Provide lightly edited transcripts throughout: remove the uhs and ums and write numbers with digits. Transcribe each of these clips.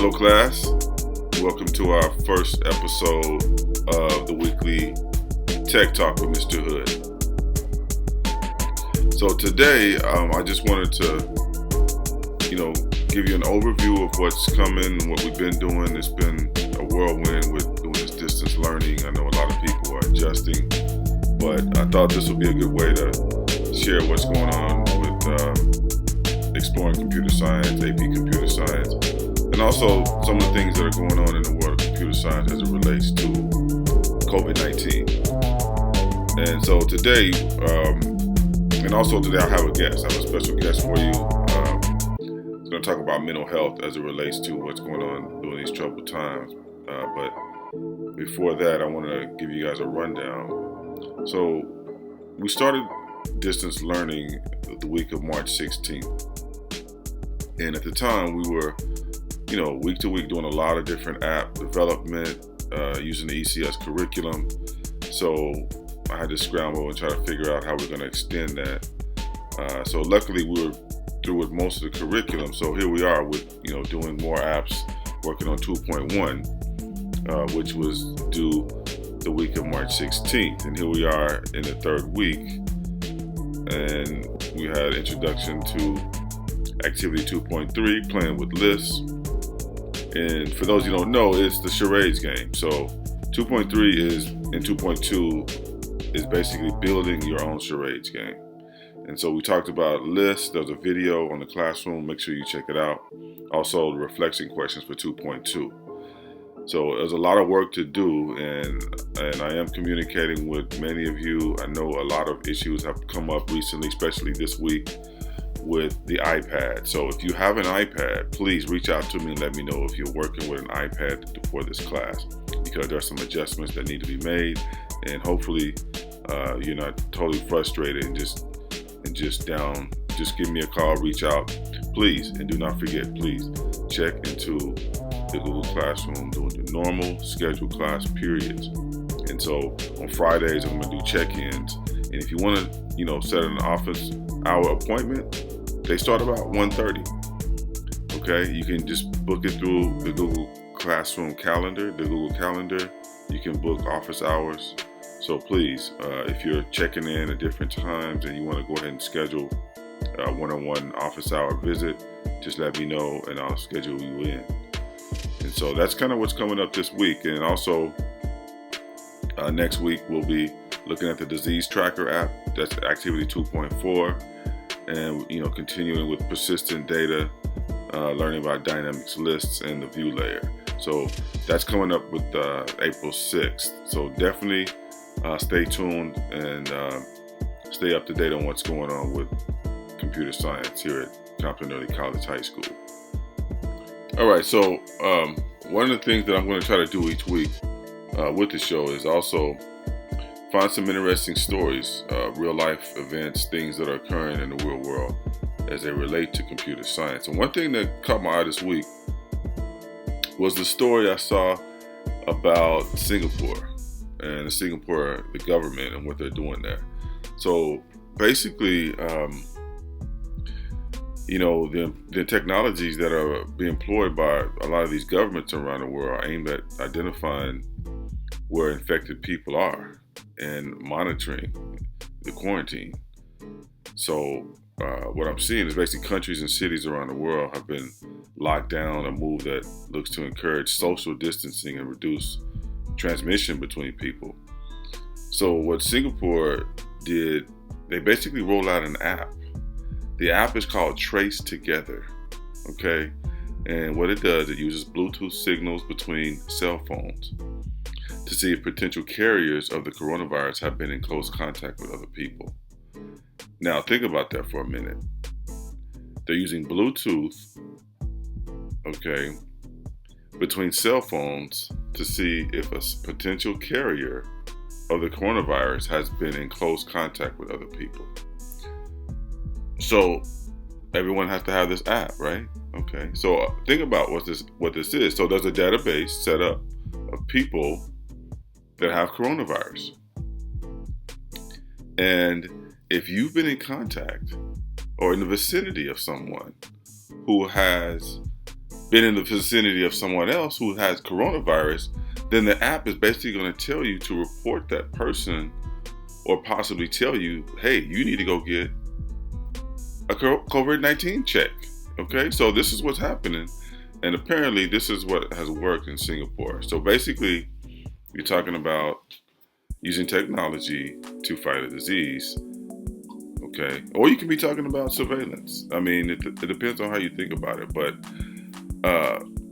Hello class, welcome to our first episode of the weekly Tech Talk with Mr.Hood. So today, I just wanted to, give you an overview of what's coming, what we've been doing. It's been a whirlwind with doing this distance learning. I know a lot of people are adjusting, but I thought this would be a good way to share what's going on with exploring computer science, AP computer science, and also some of the things that are going on in the world of computer science as it relates to COVID-19. And so today, today I have a guest. I have a special guest for you. He's going to talk about mental health as it relates to what's going on during these troubled times. But before that, I want to give you guys a rundown. So we started distance learning the week of March 16th. And at the time, we were, week to week doing a lot of different app development using the ECS curriculum. So I had to scramble and try to figure out how we're going to extend that. So luckily, we were through with most of the curriculum. So here we are with, doing more apps, working on 2.1, which was due the week of March 16th. And here we are in the third week. And we had introduction to Activity 2.3, playing with lists. And for those you don't know, it's the Charades game. So 2.3 is, and 2.2 is basically building your own Charades game. And so we talked about lists. There's a video on the classroom. Make sure you check it out. Also, the reflection questions for 2.2. So there's a lot of work to do, and I am communicating with many of you. I know a lot of issues have come up recently, especially this week, with the iPad. So if you have an iPad, please reach out to me and let me know if you're working with an iPad for this class, because there are some adjustments that need to be made, and hopefully you're not totally frustrated and just down. Just give me a call, reach out, please, and do not forget, please check into the Google Classroom during the normal scheduled class periods. And so on Fridays, I'm going to do check-ins. And if you want to, set an office hour appointment, they start about 1:30. Okay, you can just book it through the Google Classroom calendar, the Google Calendar. You can book office hours. So please, if you're checking in at different times and you want to go ahead and schedule a one-on-one office hour visit, just let me know and I'll schedule you in. And so that's kind of what's coming up this week. And also next week, we'll be looking at the disease tracker app. That's Activity 2.4. And, continuing with persistent data, learning about dynamics lists and the view layer. So that's coming up with April 6th. So definitely stay tuned and stay up to date on what's going on with computer science here at Compton Early College High School. All right, so one of the things that I'm going to try to do each week with the show is also find some interesting stories, real life events, things that are occurring in the real world as they relate to computer science. And one thing that caught my eye this week was the story I saw about Singapore and the government and what they're doing there. So basically, the technologies that are being employed by a lot of these governments around the world are aimed at identifying where infected people are and monitoring the quarantine. So what I'm seeing is basically countries and cities around the world have been locked down, a move that looks to encourage social distancing and reduce transmission between people. So what Singapore did, they basically rolled out an app. The app is called Trace Together, okay? And what it does, it uses Bluetooth signals between cell phones to see if potential carriers of the coronavirus have been in close contact with other people. Now, think about that for a minute. They're using Bluetooth, okay, between cell phones to see if a potential carrier of the coronavirus has been in close contact with other people. So everyone has to have this app, right? Okay, so think about what this is. So there's a database set up of people that have coronavirus. And if you've been in contact or in the vicinity of someone who has been in the vicinity of someone else who has coronavirus, then the app is basically going to tell you to report that person, or possibly tell you, hey, you need to go get a COVID-19 check. Okay, so this is what's happening. And apparently this is what has worked in Singapore. So basically, you're talking about using technology to fight a disease. Okay, or you can be talking about surveillance. I mean, it depends on how you think about it. But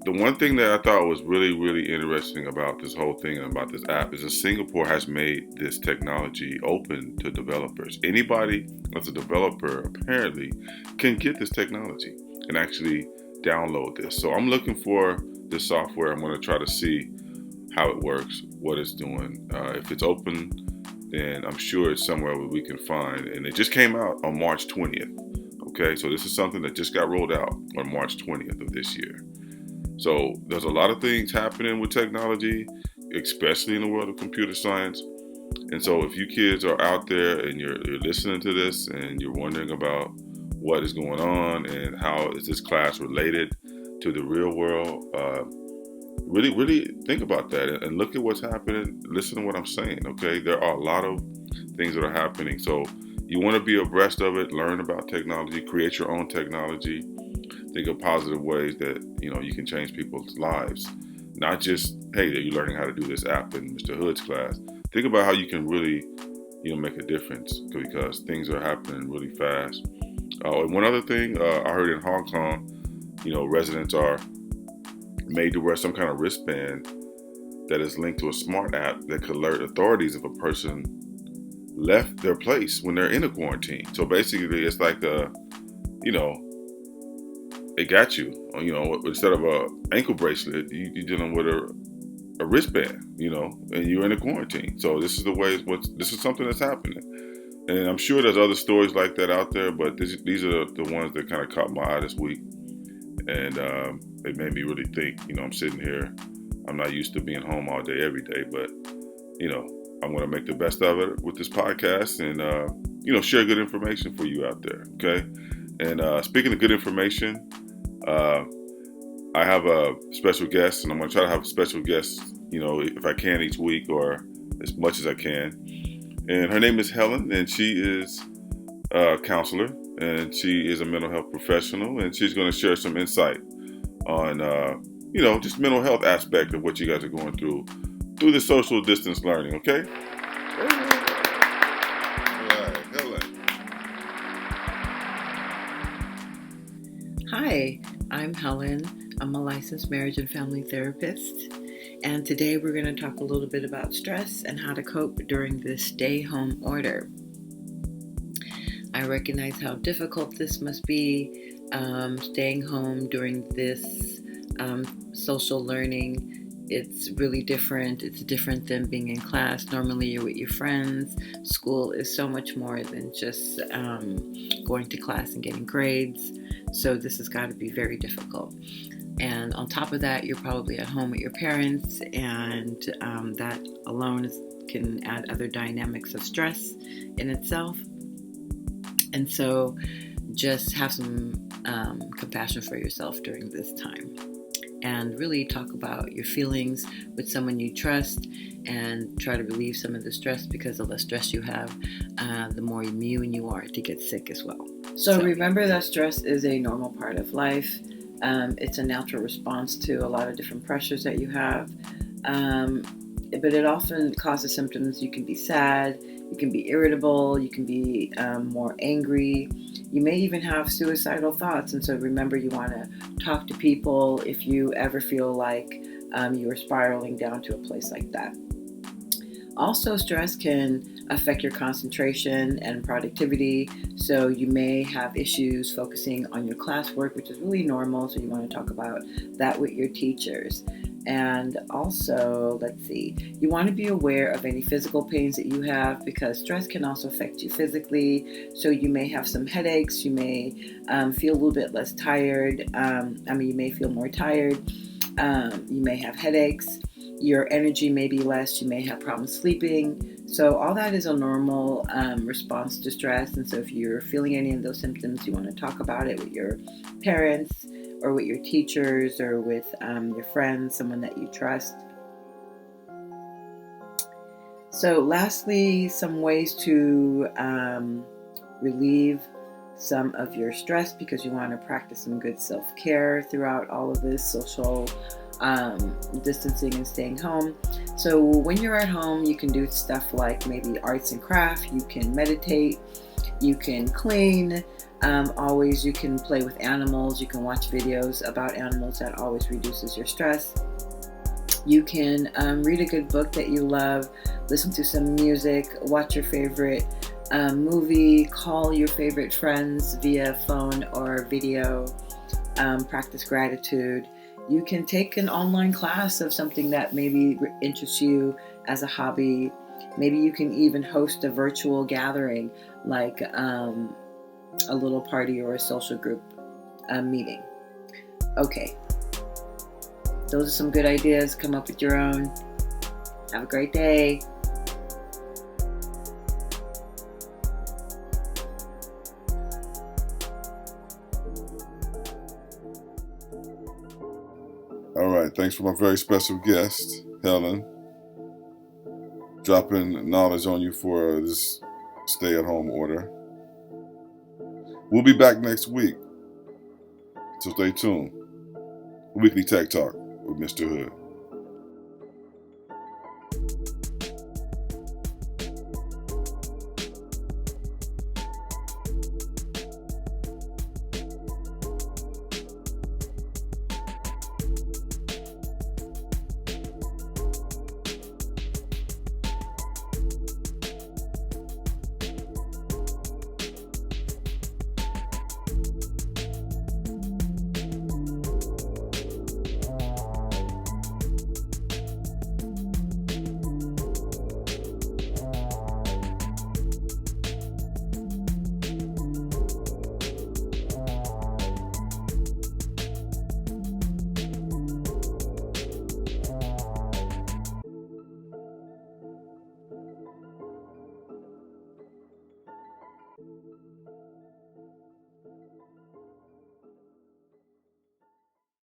the one thing that I thought was really, really interesting about this whole thing and about this app is that Singapore has made this technology open to developers. Anybody that's a developer apparently can get this technology and actually download this. So I'm looking for this software. I'm going to try to see how it works, what it's doing. If it's open, then I'm sure it's somewhere where we can find. And it just came out on March 20th. Okay, so this is something that just got rolled out on March 20th of this year. So there's a lot of things happening with technology, especially in the world of computer science. And so if you kids are out there and you're listening to this and you're wondering about what is going on and how is this class related to the real world, really think about that and look at what's happening. Listen to what I'm saying, okay? There are a lot of things that are happening. So you want to be abreast of it, learn about technology, create your own technology. Think of positive ways that you can change people's lives. Not just, hey, you're learning how to do this app in Mr. Hood's class. Think about how you can really make a difference, because things are happening really fast. And one other thing, I heard in Hong Kong, residents are made to wear some kind of wristband that is linked to a smart app that could alert authorities if a person left their place when they're in a quarantine. So basically, it's like it got you. Instead of a ankle bracelet, you're dealing with a wristband. And you're in a quarantine. So this is the way. This is something that's happening, and I'm sure there's other stories like that out there. But these are the ones that kind of caught my eye this week, and it made me really think. I'm sitting here. I'm not used to being home all day, every day, but I'm going to make the best of it with this podcast and share good information for you out there. Okay. And speaking of good information, I have a special guest, and I'm going to try to have a special guest, if I can each week or as much as I can. And her name is Helen, and she is a counselor, and she is a mental health professional, and she's going to share some insight on, just mental health aspect of what you guys are going through the social distance learning. Okay. All right, Helen. Hi, I'm Helen. I'm a licensed marriage and family therapist, and today we're going to talk a little bit about stress and how to cope during this stay-home order. I recognize how difficult this must be, staying home during this social learning. It's really different. It's different than being in class. Normally you're with your friends. School is so much more than just going to class and getting grades. So this has got to be very difficult. And on top of that, you're probably at home with your parents, and that alone can add other dynamics of stress in itself. And so just have some compassion for yourself during this time. And really talk about your feelings with someone you trust, and try to relieve some of the stress, because the less stress you have, the more immune you are to get sick as well. So remember that stress is a normal part of life. It's a natural response to a lot of different pressures that you have. But it often causes symptoms. You can be sad, you can be irritable, you can be more angry. You may even have suicidal thoughts. And so remember, you want to talk to people if you ever feel like you are spiraling down to a place like that. Also, stress can affect your concentration and productivity. So you may have issues focusing on your classwork, which is really normal. So you want to talk about that with your teachers. And also, you want to be aware of any physical pains that you have, because stress can also affect you physically. So you may have some headaches. You may feel a little bit less tired. You may feel more tired. You may have headaches. Your energy may be less. You may have problems sleeping. So all that is a normal response to stress. And so if you're feeling any of those symptoms, you want to talk about it with your parents, or with your teachers or with your friends, someone that you trust. So lastly, some ways to relieve some of your stress, because you want to practice some good self-care throughout all of this social distancing and staying home. So when you're at home, you can do stuff like maybe arts and craft, you can meditate, you can clean, always you can play with animals, you can watch videos about animals. That always reduces your stress. You can read a good book that you love, listen to some music, watch your favorite movie, call your favorite friends via phone or video, practice gratitude. You can take an online class of something that maybe interests you as a hobby. Maybe you can even host a virtual gathering, like a little party or a social group meeting. Okay, those are some good ideas. Come up with your own. Have a great day. All right, thanks for my very special guest, Helen, dropping knowledge on you for this stay-at-home order. We'll be back next week, so stay tuned. Weekly Tech Talk with Mr. Hood.